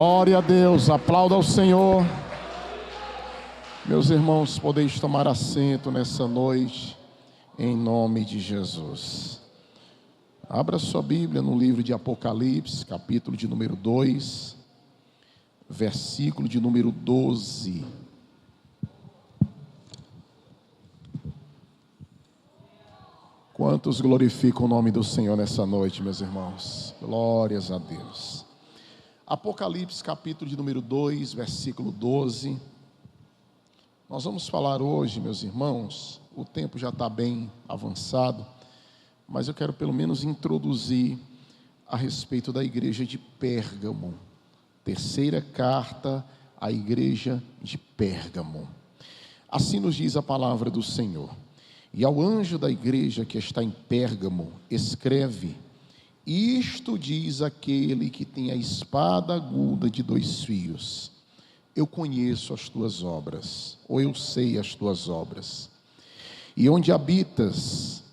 Glória a Deus, aplauda ao Senhor. Meus irmãos, podeis tomar assento nessa noite, em nome de Jesus. Abra sua Bíblia no livro de Apocalipse, capítulo de número 2, versículo de número 12. Quantos glorificam o nome do Senhor nessa noite, meus irmãos? Glórias a Deus. Apocalipse, capítulo de número 2, versículo 12. Nós vamos falar hoje, meus irmãos, o tempo já está bem avançado, mas eu quero pelo menos introduzir a respeito da igreja de Pérgamo. Terceira carta à igreja de Pérgamo. Assim nos diz a palavra do Senhor. E ao anjo da igreja que está em Pérgamo, escreve: isto diz aquele que tem a espada aguda de 2 fios. Eu conheço as tuas obras, ou eu sei as tuas obras. E onde habitas,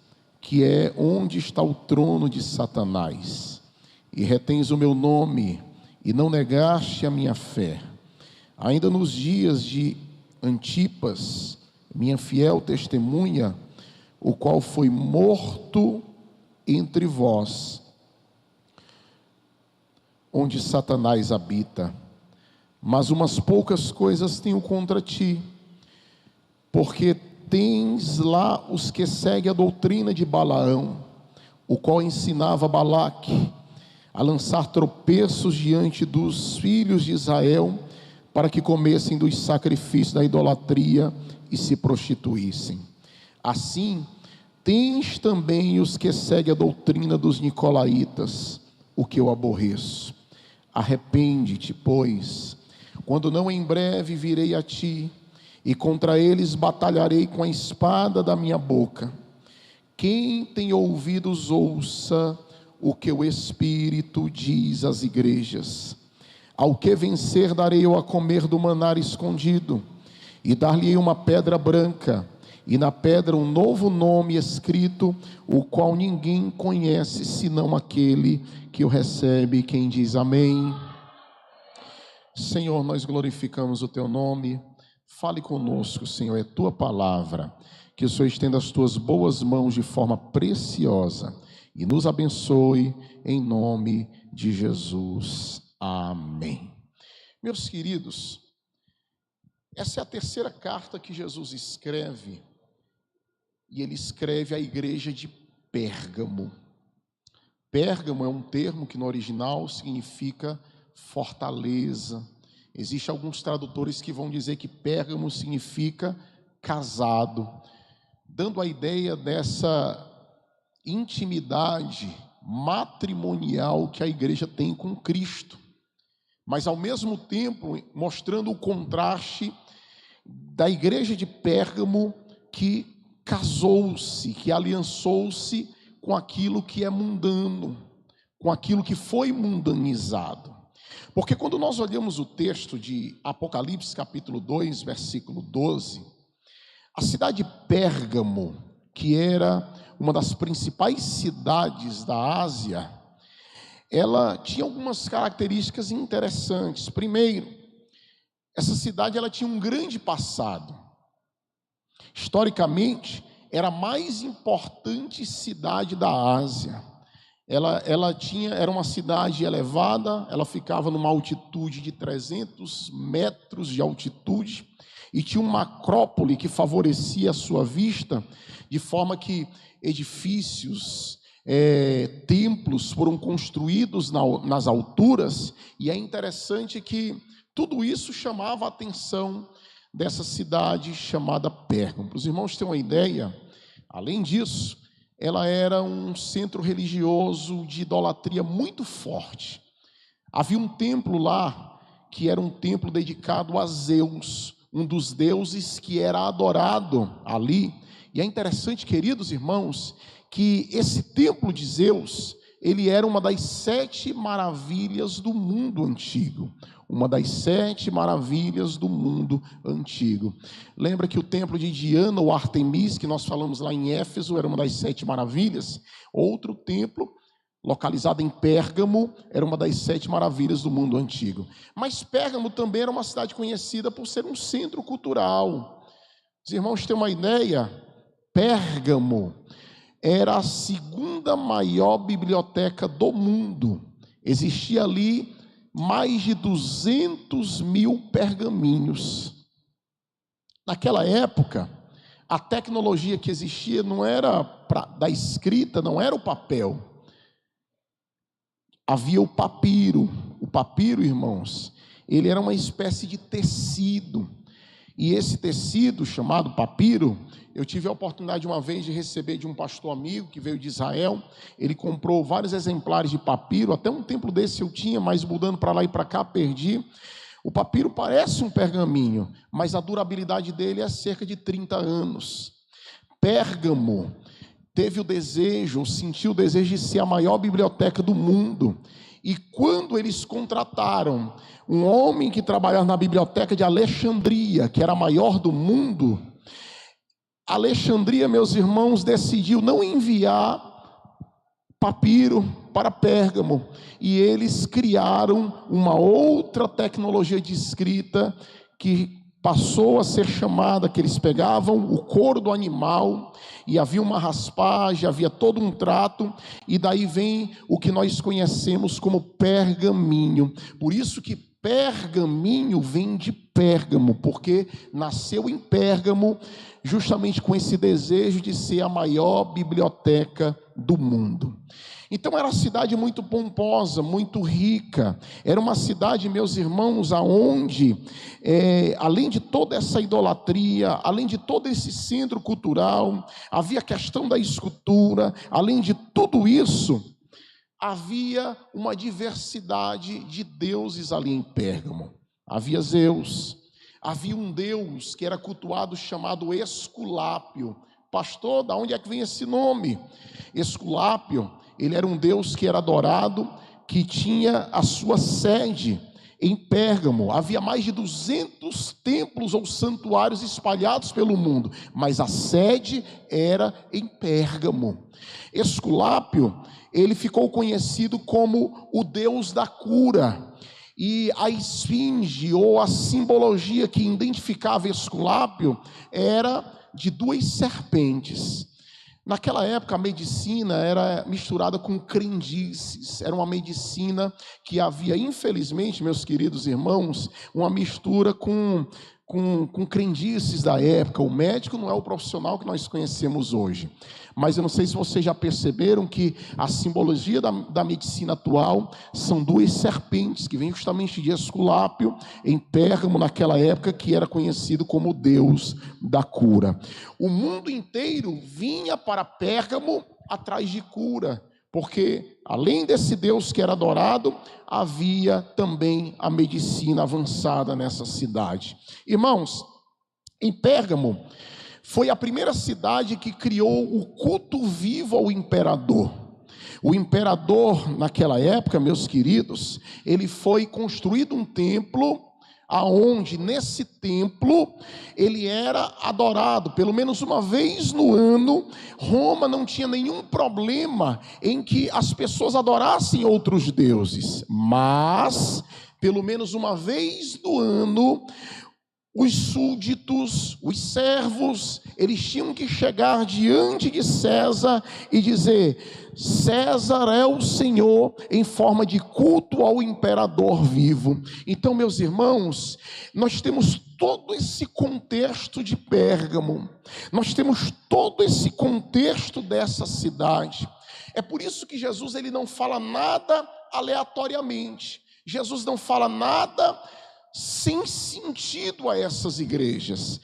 que é onde está o trono de Satanás, e retens o meu nome, e não negaste a minha fé. Ainda nos dias de Antipas, minha fiel testemunha, o qual foi morto entre vós, onde Satanás habita. Mas umas poucas coisas tenho contra ti, porque tens lá os que seguem a doutrina de Balaão, o qual ensinava Balaque a lançar tropeços diante dos filhos de Israel, para que comessem dos sacrifícios da idolatria e se prostituíssem. Assim, tens também os que seguem a doutrina dos nicolaítas, o que eu aborreço. Arrepende-te, pois, quando não em breve virei a ti, e contra eles batalharei com a espada da minha boca. Quem tem ouvidos, ouça o que o Espírito diz às igrejas. Ao que vencer, darei eu a comer do maná escondido, e dar-lhe uma pedra branca, e na pedra um novo nome escrito, o qual ninguém conhece, senão aquele que o recebe. Quem diz amém? Senhor, nós glorificamos o teu nome. Fale conosco, Senhor, é tua palavra. Que o Senhor estenda as tuas boas mãos de forma preciosa e nos abençoe em nome de Jesus. Amém. Meus queridos, essa é a terceira carta que Jesus escreve, e ele escreve à igreja de Pérgamo. Pérgamo é um termo que no original significa fortaleza. Existem alguns tradutores que vão dizer que Pérgamo significa casado, dando a ideia dessa intimidade matrimonial que a igreja tem com Cristo, mas ao mesmo tempo mostrando o contraste da igreja de Pérgamo, que casou-se, que aliançou-se com aquilo que é mundano, com aquilo que foi mundanizado. Porque quando nós olhamos o texto de Apocalipse capítulo 2, versículo 12, a cidade de Pérgamo, que era uma das principais cidades da Ásia, ela tinha algumas características interessantes. Primeiro, essa cidade ela tinha um grande passado. Historicamente, era a mais importante cidade da Ásia. Era uma cidade elevada, ela ficava numa altitude de 300 metros de altitude, e tinha uma acrópole que favorecia a sua vista, de forma que edifícios, templos foram construídos nas alturas, e é interessante que tudo isso chamava a atenção dessa cidade chamada Pérgamo. Para os irmãos terem uma ideia, além disso, ela era um centro religioso de idolatria muito forte. Havia um templo lá, que era um templo dedicado a Zeus, um dos deuses que era adorado ali. E é interessante, queridos irmãos, que esse templo de Zeus, ele era uma das 7 maravilhas do mundo antigo. Uma das 7 maravilhas do mundo antigo. Lembra que o templo de Diana ou Artemis, que nós falamos lá em Éfeso, era uma das 7 maravilhas? Outro templo localizada em Pérgamo, era uma das 7 maravilhas do mundo antigo. Mas Pérgamo também era uma cidade conhecida por ser um centro cultural. Os irmãos têm uma ideia? Pérgamo era a 2ª maior biblioteca do mundo. Existia ali mais de 200 mil pergaminhos. Naquela época, a tecnologia que existia não era da escrita, não era o papel. Havia o papiro. O papiro, irmãos, ele era uma espécie de tecido. E esse tecido, chamado papiro, eu tive a oportunidade uma vez de receber de um pastor amigo que veio de Israel. Ele comprou vários exemplares de papiro. Até um templo desse eu tinha, mas mudando para lá e para cá, perdi. O papiro parece um pergaminho, mas a durabilidade dele é cerca de 30 anos. Pérgamo teve o desejo, sentiu o desejo de ser a maior biblioteca do mundo. E quando eles contrataram um homem que trabalhava na biblioteca de Alexandria, que era a maior do mundo, Alexandria, meus irmãos, decidiu não enviar papiro para Pérgamo. E eles criaram uma outra tecnologia de escrita que passou a ser chamada, que eles pegavam o couro do animal e havia uma raspagem, havia todo um trato, e daí vem o que nós conhecemos como pergaminho. Por isso que pergaminho vem de Pérgamo, porque nasceu em Pérgamo justamente com esse desejo de ser a maior biblioteca do mundo. Então era uma cidade muito pomposa, muito rica. Era uma cidade, meus irmãos, aonde, além de toda essa idolatria, além de todo esse centro cultural, havia a questão da escultura. Além de tudo isso, havia uma diversidade de deuses ali em Pérgamo. Havia Zeus, havia um deus que era cultuado chamado Esculápio. Pastor, da onde é que vem esse nome? Esculápio, ele era um deus que era adorado, que tinha a sua sede em Pérgamo. Havia mais de 200 templos ou santuários espalhados pelo mundo, mas a sede era em Pérgamo. Esculápio, ele ficou conhecido como o deus da cura. E a esfinge, ou a simbologia que identificava Esculápio, era de 2 serpentes. Naquela época a medicina era misturada com crendices, era uma medicina que havia, infelizmente, meus queridos irmãos, uma mistura com crendices da época. O médico não é o profissional que nós conhecemos hoje, mas eu não sei se vocês já perceberam que a simbologia da medicina atual são 2 serpentes, que vêm justamente de Esculápio, em Pérgamo, naquela época, que era conhecido como o Deus da cura. O mundo inteiro vinha para Pérgamo atrás de cura, porque além desse Deus que era adorado, havia também a medicina avançada nessa cidade. Irmãos, em Pérgamo, foi a primeira cidade que criou o culto vivo ao imperador. O imperador, naquela época, meus queridos, ele foi construído um templo, aonde nesse templo ele era adorado pelo menos uma vez no ano. Roma não tinha nenhum problema em que as pessoas adorassem outros deuses, mas pelo menos uma vez no ano os súditos, os servos, eles tinham que chegar diante de César e dizer: César é o Senhor, em forma de culto ao imperador vivo. Então, meus irmãos, nós temos todo esse contexto de Pérgamo, nós temos todo esse contexto dessa cidade. É por isso que Jesus, ele não fala nada aleatoriamente. Jesus não fala nada sem sentido a essas igrejas.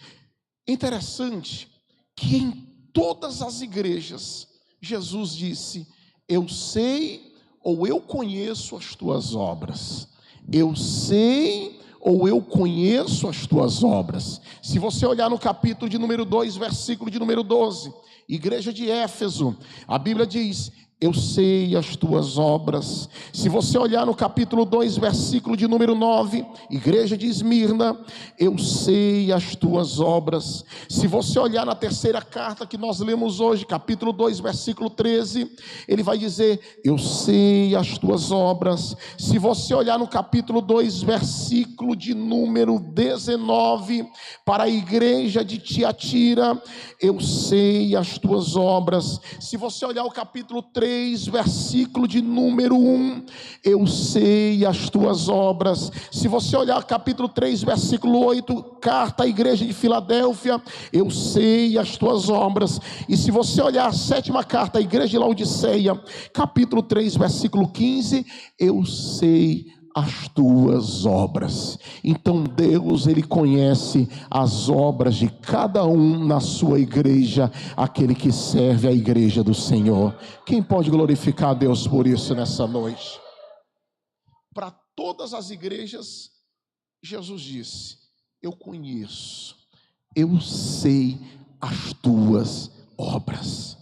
Interessante que em todas as igrejas Jesus disse: eu sei ou eu conheço as tuas obras. Eu sei ou eu conheço as tuas obras. Se você olhar no capítulo de número 2, versículo de número 12, igreja de Éfeso, a Bíblia diz: eu sei as tuas obras. Se você olhar no capítulo 2, versículo de número 9, igreja de Esmirna, eu sei as tuas obras. Se você olhar na terceira carta que nós lemos hoje, capítulo 2, versículo 13, ele vai dizer, eu sei as tuas obras. Se você olhar no capítulo 2, versículo de número 19, para a igreja de Tiatira, eu sei as tuas obras. Se você olhar o capítulo 3, versículo de número 1, eu sei as tuas obras. Se você olhar o capítulo 3, versículo 8, carta à igreja de Filadélfia, eu sei as tuas obras. E se você olhar a sétima carta à igreja de Laodiceia, capítulo 3, versículo 15, eu sei as tuas obras. Então Deus, Ele conhece as obras de cada um na sua igreja, aquele que serve a igreja do Senhor. Quem pode glorificar a Deus por isso nessa noite? Para todas as igrejas, Jesus disse, eu conheço, eu sei as tuas obras.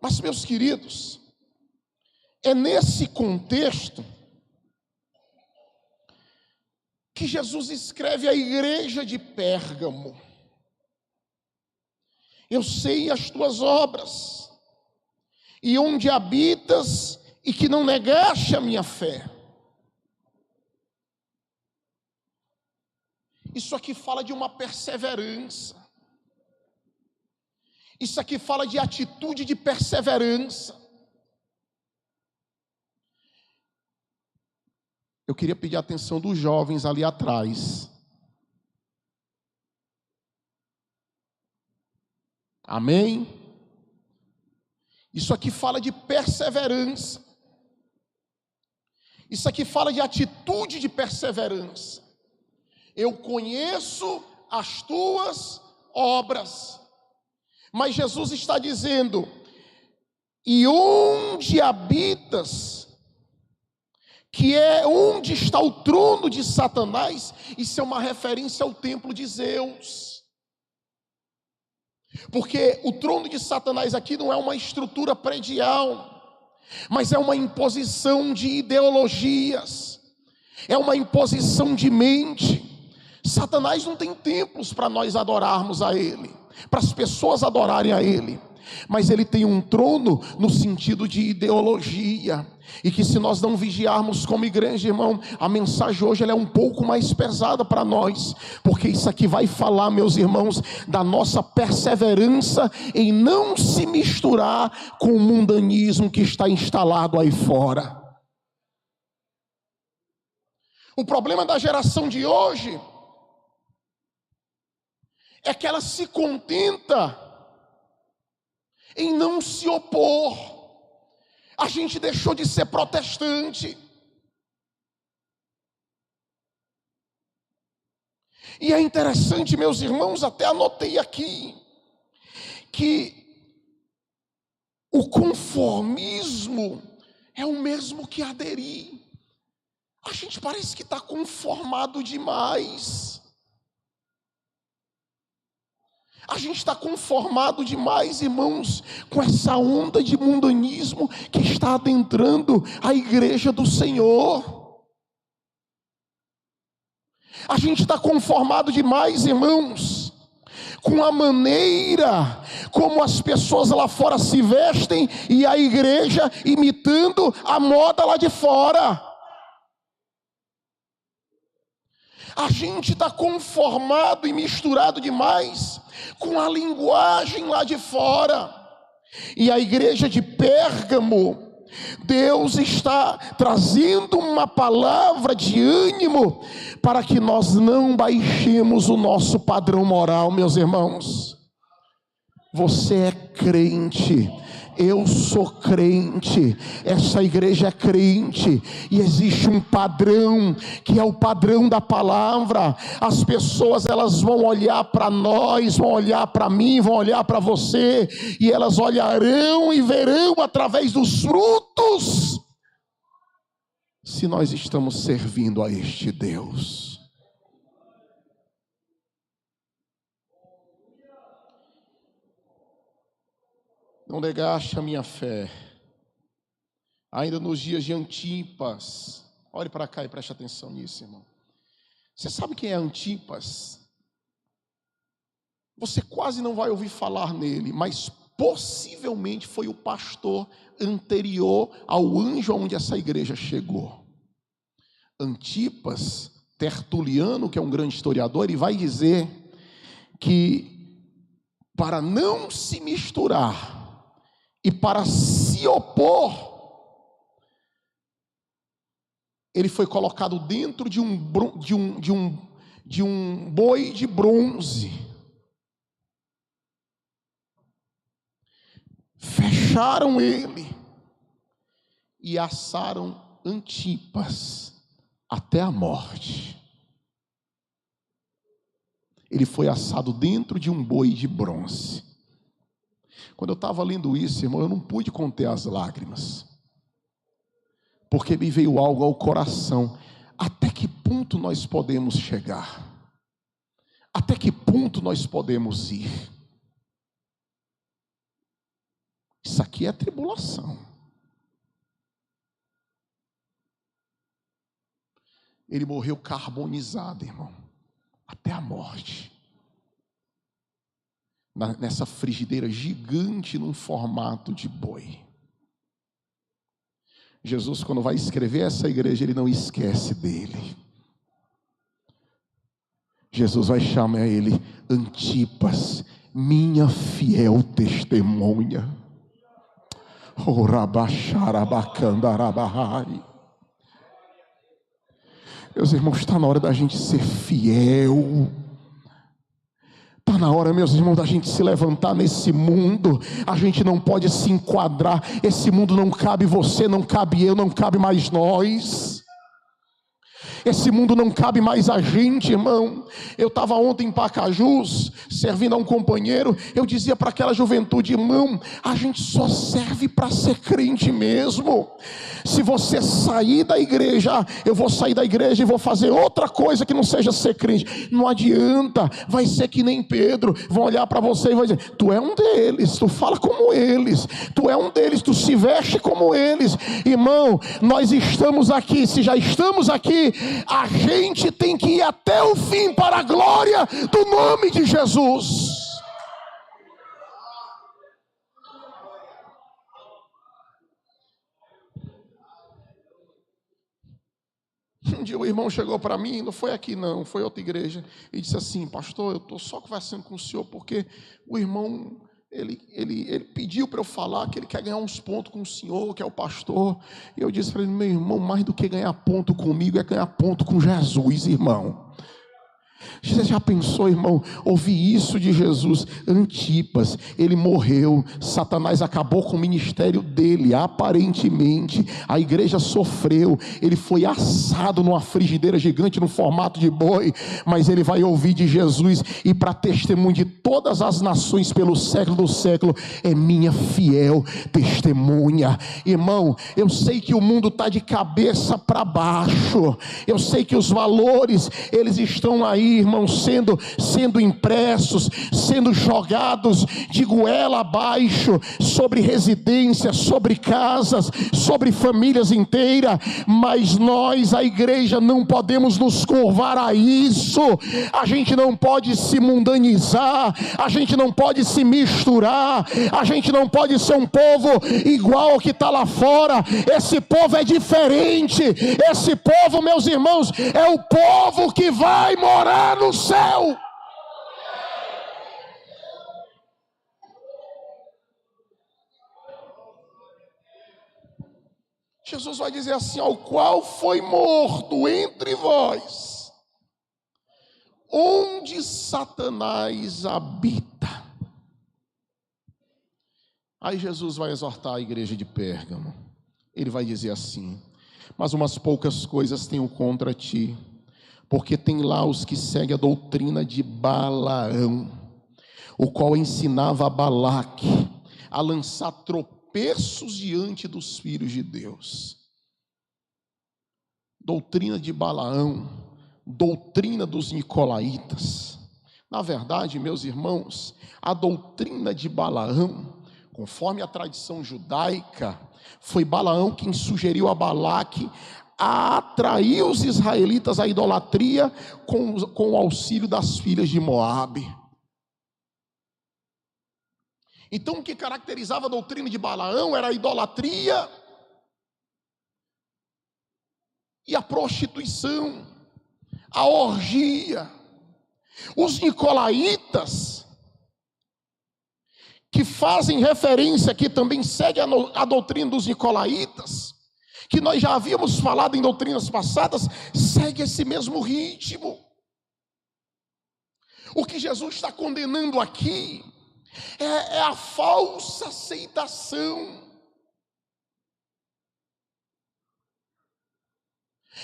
Mas, meus queridos, é nesse contexto que Jesus escreve à igreja de Pérgamo, eu sei as tuas obras, e onde habitas, e que não negaste a minha fé. Isso aqui fala de uma perseverança, isso aqui fala de atitude de perseverança. Eu queria pedir a atenção dos jovens ali atrás. Amém? Isso aqui fala de perseverança. Isso aqui fala de atitude de perseverança. Eu conheço as tuas obras. Mas Jesus está dizendo, e onde habitas, que é onde está o trono de Satanás, isso é uma referência ao templo de Zeus. Porque o trono de Satanás aqui não é uma estrutura predial, mas é uma imposição de ideologias, é uma imposição de mente. Satanás não tem templos para nós adorarmos a ele, para as pessoas adorarem a ele, mas ele tem um trono no sentido de ideologia. E que se nós não vigiarmos como igreja, irmão, a mensagem hoje ela é um pouco mais pesada para nós, porque isso aqui vai falar, meus irmãos, da nossa perseverança em não se misturar com o mundanismo que está instalado aí fora. O problema da geração de hoje é que ela se contenta em não se opor. A gente deixou de ser protestante. E é interessante, meus irmãos, até anotei aqui, que o conformismo é o mesmo que aderir. A gente parece que está conformado demais. A gente está conformado demais, irmãos, com essa onda de mundanismo que está adentrando a igreja do Senhor. A gente está conformado demais, irmãos, com a maneira como as pessoas lá fora se vestem e a igreja imitando a moda lá de fora. A gente está conformado e misturado demais com a linguagem lá de fora. E a igreja de Pérgamo, Deus está trazendo uma palavra de ânimo para que nós não baixemos o nosso padrão moral, meus irmãos. Você é crente, eu sou crente, essa igreja é crente, e existe um padrão, que é o padrão da palavra. As pessoas elas vão olhar para nós, vão olhar para mim, vão olhar para você, e elas olharão e verão através dos frutos, se nós estamos servindo a este Deus. não negaste a minha fé. Ainda nos dias de Antipas, olhe para cá e preste atenção nisso, irmão. Você sabe quem é Antipas? Você quase não vai ouvir falar nele, mas possivelmente foi o pastor anterior ao anjo onde essa igreja chegou. Antipas, Tertuliano, que é um grande historiador, ele vai dizer que para não se misturar e para se opor, ele foi colocado dentro de um boi de bronze. Fecharam ele e assaram Antipas até a morte. Ele foi assado dentro de um boi de bronze. Quando eu estava lendo isso, irmão, eu não pude conter as lágrimas, porque me veio algo ao coração. Até que ponto nós podemos chegar? Até que ponto nós podemos ir? Isso aqui é tribulação. Ele morreu carbonizado, irmão, até a morte. Nessa frigideira gigante num formato de boi. Jesus, quando vai escrever essa igreja, ele não esquece dele. Jesus vai chamar ele Antipas, minha fiel testemunha. Meus irmãos, está na hora da gente ser fiel. Está na hora, meus irmãos, da gente se levantar nesse mundo. A gente não pode se enquadrar. Esse mundo não cabe você, não cabe eu, não cabe mais nós. Esse mundo não cabe mais a gente, irmão. Eu estava ontem em Pacajus, servindo a um companheiro. Eu dizia para aquela juventude: irmão, a gente só serve para ser crente mesmo. Se você sair da igreja, eu vou sair da igreja e vou fazer outra coisa que não seja ser crente. Não adianta, vai ser que nem Pedro. Vão olhar para você e vão dizer: tu é um deles, tu fala como eles, tu é um deles, tu se veste como eles. Irmão, nós estamos aqui. Se já estamos aqui, a gente tem que ir até o fim para a glória do nome de Jesus. Um dia o irmão chegou para mim, não foi aqui não, foi outra igreja, e disse assim: pastor, eu estou só conversando com o senhor porque o irmão, ele pediu para eu falar que ele quer ganhar uns pontos com o senhor, que é o pastor. E eu disse para ele: meu irmão, mais do que ganhar ponto comigo é ganhar ponto com Jesus, irmão. Você já pensou, irmão, ouvir isso de Jesus? Antipas, ele morreu, Satanás acabou com o ministério dele, aparentemente, a igreja sofreu, ele foi assado numa frigideira gigante no formato de boi, mas ele vai ouvir de Jesus, e para testemunho de todas as nações pelo século do século, é minha fiel testemunha. Irmão, eu sei que o mundo está de cabeça para baixo, eu sei que os valores, eles estão aí, irmão, sendo impressos, sendo jogados de goela abaixo, sobre residências, sobre casas, sobre famílias inteiras, mas nós, a igreja, não podemos nos curvar a isso. A gente não pode se mundanizar, a gente não pode se misturar, a gente não pode ser um povo igual ao que está lá fora. Esse povo é diferente. Esse povo, meus irmãos, é o povo que vai morar no céu. Jesus vai dizer assim: ao qual foi morto entre vós, onde Satanás habita. Aí Jesus vai exortar a igreja de Pérgamo. Ele vai dizer assim: mas umas poucas coisas tenho contra ti, porque tem lá os que seguem a doutrina de Balaão, o qual ensinava a Balaque a lançar tropeços diante dos filhos de Deus. Doutrina de Balaão, doutrina dos nicolaítas. Na verdade, meus irmãos, a doutrina de Balaão Conforme a tradição judaica, foi Balaão quem sugeriu a Balaque a atrair os israelitas à idolatria com o auxílio das filhas de Moabe. Então, o que caracterizava a doutrina de Balaão era a idolatria e a prostituição, a orgia. Os nicolaítas, que fazem referência aqui, também segue a doutrina dos nicolaítas, que nós já havíamos falado em doutrinas passadas, segue esse mesmo ritmo. O que Jesus está condenando aqui é a falsa aceitação,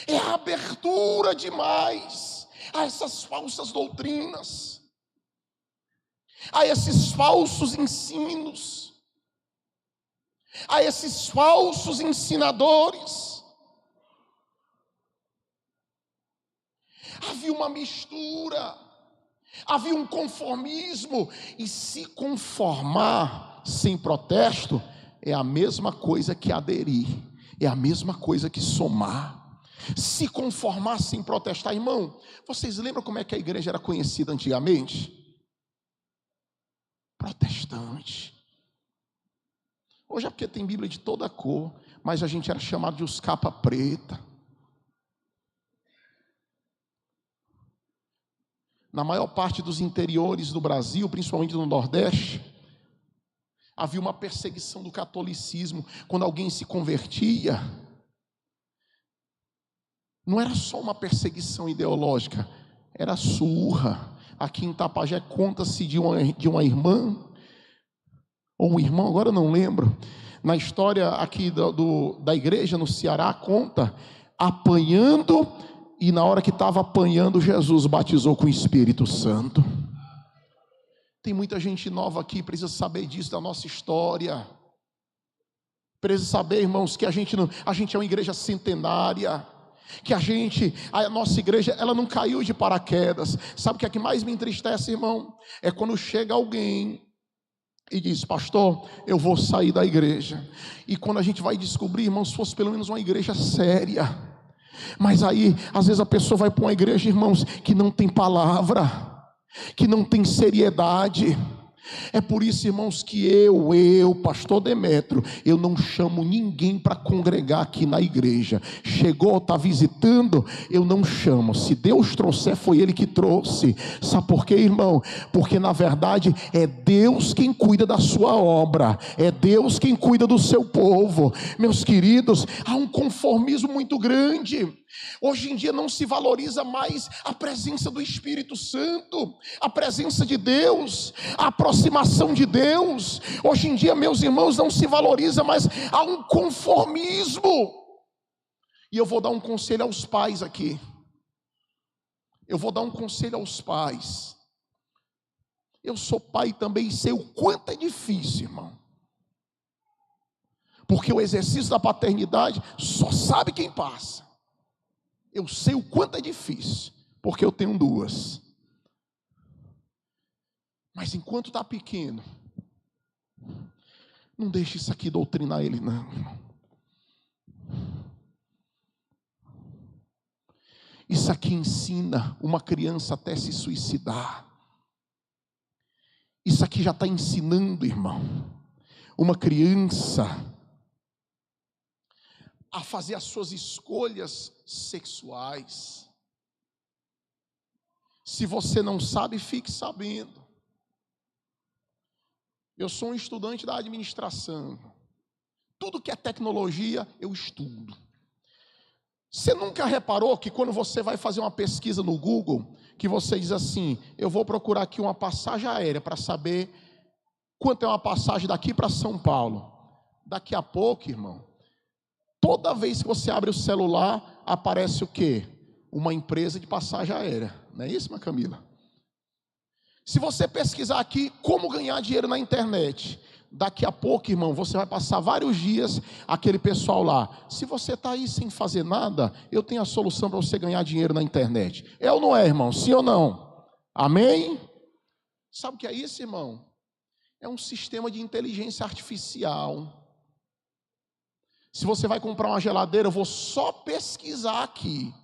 é a abertura demais a essas falsas doutrinas, a esses falsos ensinos, a esses falsos ensinadores. Havia uma mistura, havia um conformismo, e se conformar sem protesto é a mesma coisa que aderir, é a mesma coisa que somar. Se conformar sem protestar, irmão, vocês lembram como é que a igreja era conhecida antigamente? Protestante. Hoje é porque tem Bíblia de toda cor, mas a gente era chamado de os capa preta. Na maior parte dos interiores do Brasil, principalmente no Nordeste, havia uma perseguição do catolicismo. Quando alguém se convertia, não era só uma perseguição ideológica, era surra. Aqui em Tapajé conta-se de uma irmã, ou um irmão, agora eu não lembro, na história aqui da igreja no Ceará, conta, apanhando, e na hora que estava apanhando, Jesus batizou com o Espírito Santo. Tem muita gente nova aqui, precisa saber disso, da nossa história. Precisa saber, irmãos, que a gente é uma igreja centenária, que a nossa igreja, ela não caiu de paraquedas. Sabe o que é que mais me entristece, irmão? É quando chega alguém e diz: pastor, eu vou sair da igreja. E quando a gente vai descobrir, irmão, se fosse pelo menos uma igreja séria. Mas aí, às vezes a pessoa vai para uma igreja, irmãos, que não tem palavra, que não tem seriedade. É por isso, irmãos, que eu, pastor Demétrio, eu não chamo ninguém para congregar aqui na igreja. Chegou, está visitando, eu não chamo. Se Deus trouxer, foi Ele que trouxe. Sabe por quê, irmão? Porque na verdade é Deus quem cuida da sua obra, é Deus quem cuida do seu povo. Meus queridos, há um conformismo muito grande. Hoje em dia não se valoriza mais a presença do Espírito Santo, a presença de Deus, a aproximação de Deus. Hoje em dia, meus irmãos, não se valoriza mais, há um conformismo. E eu vou dar um conselho aos pais aqui. Eu sou pai também e sei o quanto é difícil, irmão. Porque o exercício da paternidade só sabe quem passa. Eu sei o quanto é difícil, porque eu tenho duas. Mas enquanto está pequeno, não deixe isso aqui doutrinar ele, não. Isso aqui ensina uma criança até se suicidar. Isso aqui já está ensinando, irmão, uma criança a fazer as suas escolhas sexuais. Se você não sabe, fique sabendo. Eu sou um estudante da administração. Tudo que é tecnologia, eu estudo. Você nunca reparou que quando você vai fazer uma pesquisa no Google, que você diz assim: eu vou procurar aqui uma passagem aérea para saber quanto é uma passagem daqui para São Paulo. Daqui a pouco, irmão, toda vez que você abre o celular, aparece o quê? Uma empresa de passagem aérea. Não é isso, minha Camila? Se você pesquisar aqui como ganhar dinheiro na internet, daqui a pouco, irmão, você vai passar vários dias, aquele pessoal lá: se você está aí sem fazer nada, eu tenho a solução para você ganhar dinheiro na internet. É ou não é, irmão? Sim ou não? Amém? Sabe o que é isso, irmão? É um sistema de inteligência artificial. Se você vai comprar uma geladeira, eu vou só pesquisar aqui.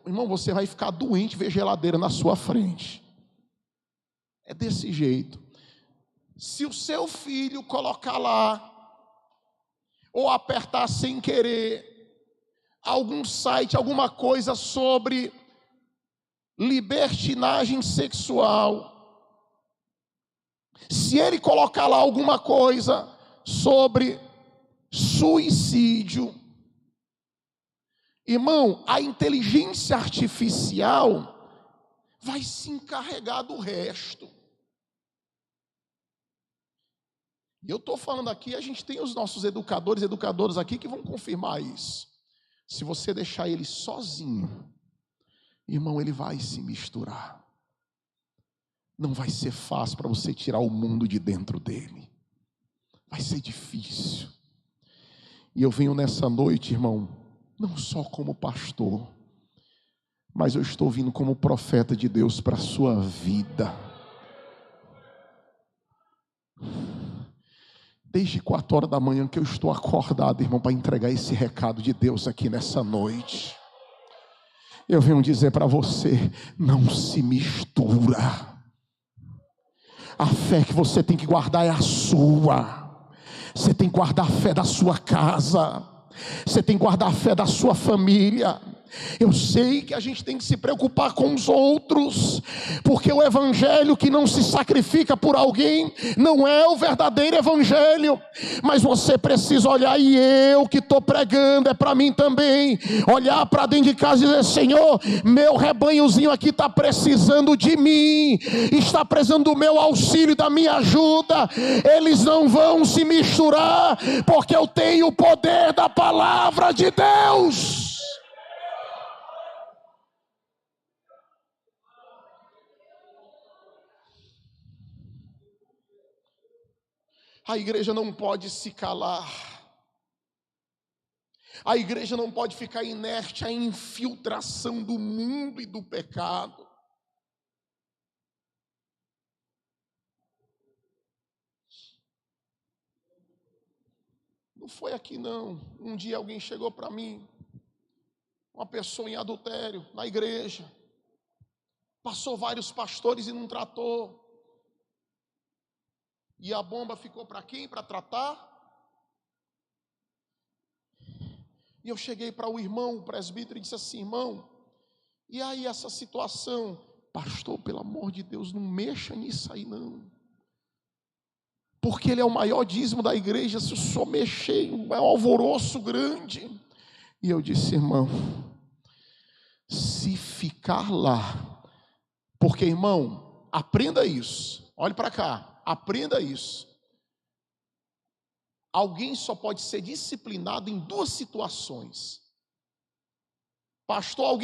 Irmão, você vai ficar doente ver geladeira na sua frente. É desse jeito. Se o seu filho colocar lá, ou apertar sem querer, algum site, alguma coisa sobre libertinagem sexual, se ele colocar lá alguma coisa sobre suicídio, irmão, a inteligência artificial vai se encarregar do resto. E eu estou falando aqui, a gente tem os nossos educadoras aqui que vão confirmar isso. Se você deixar ele sozinho, irmão, ele vai se misturar. Não vai ser fácil para você tirar o mundo de dentro dele. Vai ser difícil. E eu venho nessa noite, irmão, não só como pastor, mas eu estou vindo como profeta de Deus para a sua vida. Desde 4 horas da manhã que eu estou acordado, irmão, para entregar esse recado de Deus aqui nessa noite. Eu venho dizer para você, não se mistura. A fé que você tem que guardar é a sua. Você tem que guardar a fé da sua casa. Você tem que guardar a fé da sua família. Eu sei que a gente tem que se preocupar com os outros, porque o evangelho que não se sacrifica por alguém não é o verdadeiro evangelho. Mas você precisa olhar, e eu que estou pregando é para mim também, olhar para dentro de casa e dizer: Senhor, meu rebanhozinho aqui está precisando de mim, está precisando do meu auxílio, da minha ajuda. Eles não vão se misturar, porque eu tenho o poder da palavra de Deus. A igreja não pode se calar. A igreja não pode ficar inerte à infiltração do mundo e do pecado. Não foi aqui não. Um dia alguém chegou para mim, uma pessoa em adultério, na igreja. Passou vários pastores e não tratou. E a bomba ficou para quem? Para tratar? E eu cheguei para o irmão, o presbítero, e disse assim: irmão, e aí essa situação? Pastor, pelo amor de Deus, não mexa nisso aí não. Porque ele é o maior dízimo da igreja, se eu só mexer, é um alvoroço grande. E eu disse: irmão, se ficar lá, porque irmão, aprenda isso, olhe para cá. Aprenda isso. Alguém só pode ser disciplinado em 2 situações. Pastor,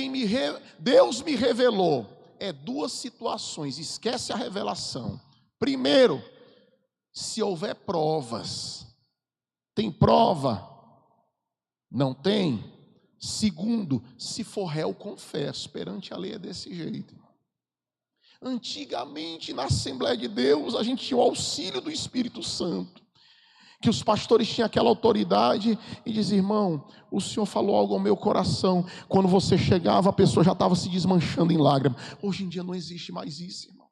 Deus me revelou. É 2 situações. Esquece a revelação. Primeiro, se houver provas. Tem prova? Não tem? Segundo, se for réu, confesso. Perante a lei é desse jeito. Antigamente, na Assembleia de Deus, a gente tinha o auxílio do Espírito Santo, que os pastores tinham aquela autoridade e diziam: irmão, o Senhor falou algo ao meu coração. Quando você chegava, a pessoa já estava se desmanchando em lágrimas. Hoje em dia não existe mais isso, irmão.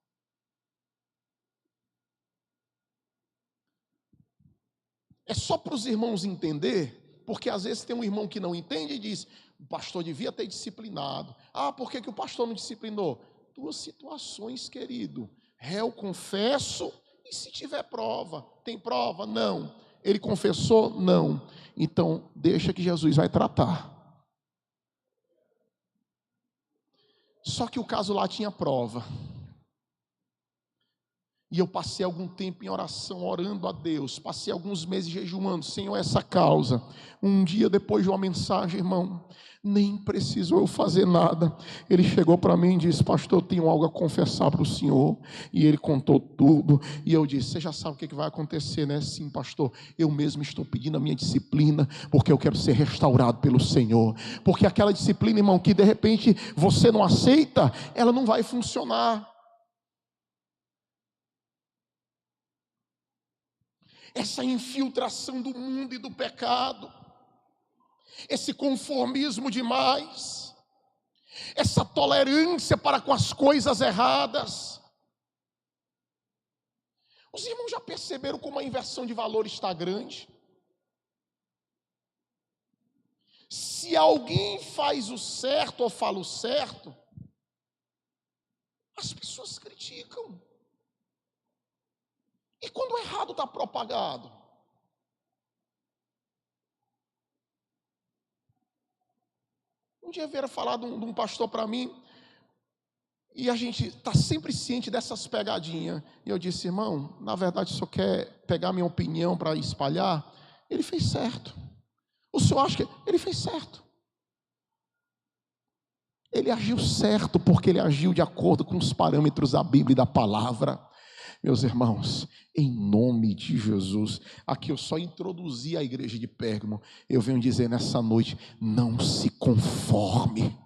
É só para os irmãos entender, porque às vezes tem um irmão que não entende e diz: o pastor devia ter disciplinado. Ah, por que o pastor não disciplinou? 2 situações, querido. Réu, confesso, e se tiver prova. Tem prova? Não. Ele confessou? Não. Então, deixa que Jesus vai tratar. Só que o caso lá tinha prova. E eu passei algum tempo em oração, orando a Deus. Passei alguns meses jejuando, Senhor, essa causa. Um dia depois de uma mensagem, irmão, nem precisou eu fazer nada. Ele chegou para mim e disse: pastor, eu tenho algo a confessar para o senhor. E ele contou tudo. E eu disse: você já sabe o que vai acontecer, né? Sim, pastor, eu mesmo estou pedindo a minha disciplina, porque eu quero ser restaurado pelo Senhor. Porque aquela disciplina, irmão, que de repente você não aceita, ela não vai funcionar. essa infiltração do mundo e do pecado, esse conformismo demais, essa tolerância para com as coisas erradas. Os irmãos já perceberam como a inversão de valor está grande? Se alguém faz o certo ou fala o certo, as pessoas criticam. E quando o errado está propagado? Um dia vieram falar de um pastor para mim, e a gente está sempre ciente dessas pegadinhas. E eu disse: irmão, na verdade o senhor quer pegar minha opinião para espalhar? Ele fez certo. O senhor acha que ele fez certo? Ele agiu certo porque ele agiu de acordo com os parâmetros da Bíblia e da palavra. Meus irmãos, em nome de Jesus, aqui eu só introduzi a igreja de Pérgamo. Eu venho dizer nessa noite: não se conforme.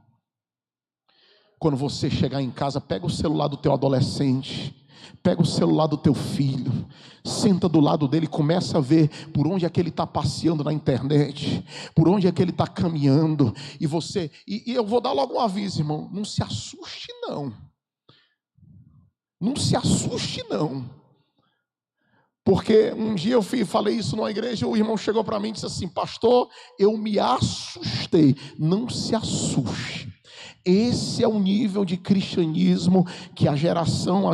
Quando você chegar em casa, pega o celular do teu adolescente, pega o celular do teu filho, senta do lado dele e começa a ver por onde é que ele está passeando na internet, por onde é que ele está caminhando, e eu vou dar logo um aviso, irmão: não se assuste não, não se assuste não, porque um dia eu falei isso numa igreja, o irmão chegou para mim e disse assim: pastor, eu me assustei. Não se assuste. Esse é o nível de cristianismo que a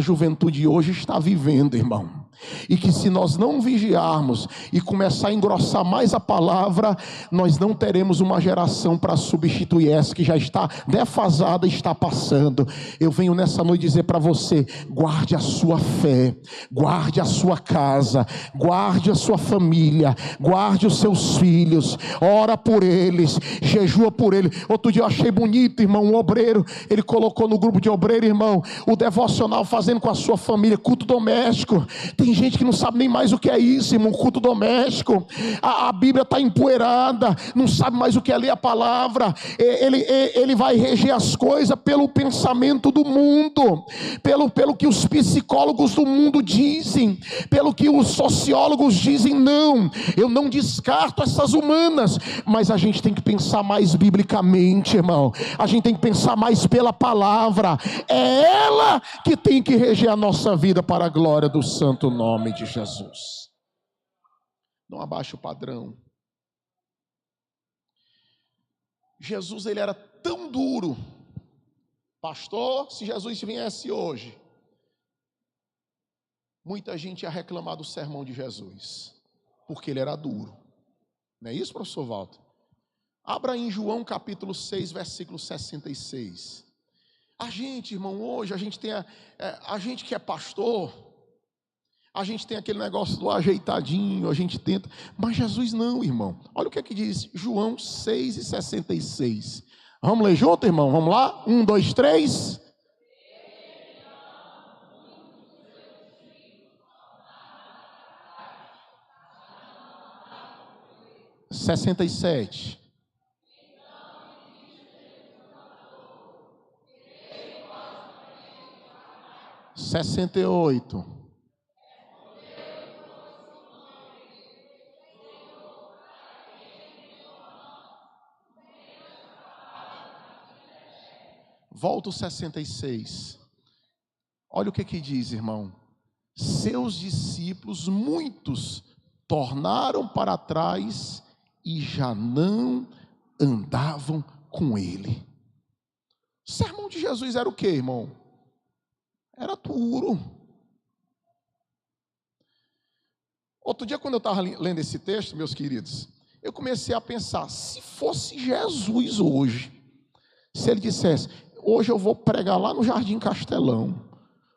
juventude hoje está vivendo, irmão. E que se nós não vigiarmos e começar a engrossar mais a palavra, nós não teremos uma geração para substituir essa que já está defasada e está passando. Eu venho nessa noite dizer para você: guarde a sua fé, guarde a sua casa, guarde a sua família, guarde os seus filhos, ora por eles, jejua por eles. Outro dia eu achei bonito, irmão, um obreiro, ele colocou no grupo de obreiro, irmão, o devocional fazendo com a sua família, culto doméstico. Tem gente que não sabe nem mais o que é isso, irmão, culto doméstico. A Bíblia está empoeirada, não sabe mais o que é ler a palavra. Ele vai reger as coisas pelo pensamento do mundo, pelo que os psicólogos do mundo dizem, pelo que os sociólogos dizem. Não, eu não descarto essas humanas, mas a gente tem que pensar mais biblicamente, irmão. A gente tem que pensar mais pela palavra. É ela que tem que reger a nossa vida para a glória do santo nome de Jesus. Não abaixe o padrão. Jesus, ele era tão duro. Pastor, se Jesus viesse hoje, muita gente ia reclamar do sermão de Jesus, porque ele era duro. Não é isso, professor Walter? Abra em João capítulo 6, versículo 66. A gente, irmão, hoje, a gente tem a gente que é pastor, a gente tem aquele negócio do ajeitadinho, a gente tenta, mas Jesus não, irmão. Olha o que é que diz João 6 e 66. Vamos ler junto, irmão? Vamos lá? 1, 2, 3. Sessenta e 67. Sessenta e 68. Volta o 66. Olha o que diz, irmão. Seus discípulos, muitos, tornaram para trás e já não andavam com ele. O sermão de Jesus era o que, irmão? Era duro. Outro dia, quando eu estava lendo esse texto, meus queridos, eu comecei a pensar: se fosse Jesus hoje, se ele dissesse: hoje eu vou pregar lá no Jardim Castelão,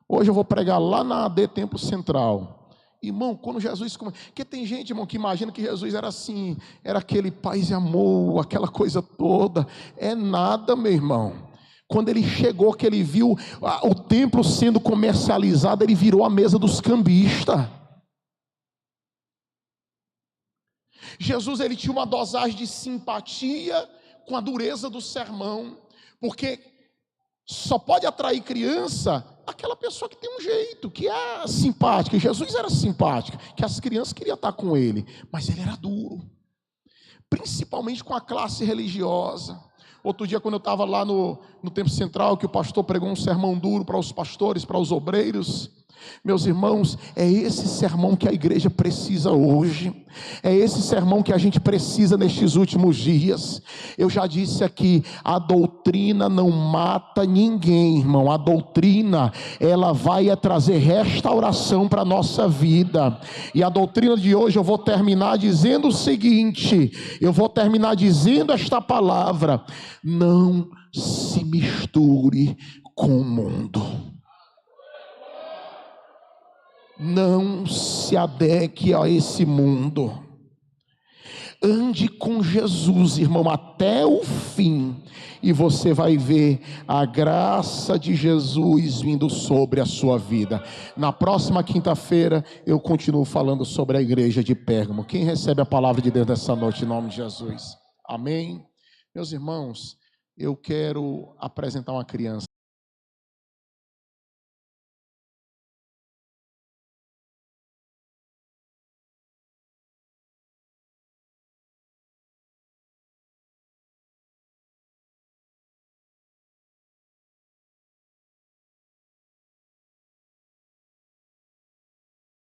hoje eu vou pregar lá na AD Templo Central. Irmão, quando Jesus... Porque tem gente, irmão, que imagina que Jesus era assim, era aquele paz e amor, aquela coisa toda. É nada, meu irmão. Quando ele chegou, que ele viu o templo sendo comercializado, ele virou a mesa dos cambistas. Jesus, ele tinha uma dosagem de simpatia com a dureza do sermão, porque só pode atrair criança aquela pessoa que tem um jeito, que é simpática. Jesus era simpático, que as crianças queriam estar com ele, mas ele era duro, principalmente com a classe religiosa. Outro dia, quando eu estava lá no Templo Central, que o pastor pregou um sermão duro para os pastores, para os obreiros. Meus irmãos, é esse sermão que a igreja precisa hoje, é esse sermão que a gente precisa nestes últimos dias. Eu já disse aqui, a doutrina não mata ninguém, irmão. A doutrina, ela vai trazer restauração para a nossa vida. E a doutrina de hoje eu vou terminar dizendo o seguinte, eu vou terminar dizendo esta palavra: não se misture com o mundo. Não se adeque a esse mundo. Ande com Jesus, irmão, até o fim, e você vai ver a graça de Jesus vindo sobre a sua vida. Na próxima quinta-feira eu continuo falando sobre a igreja de Pérgamo. Quem recebe a palavra de Deus nessa noite, em nome de Jesus? Amém? Meus irmãos, eu quero apresentar uma criança.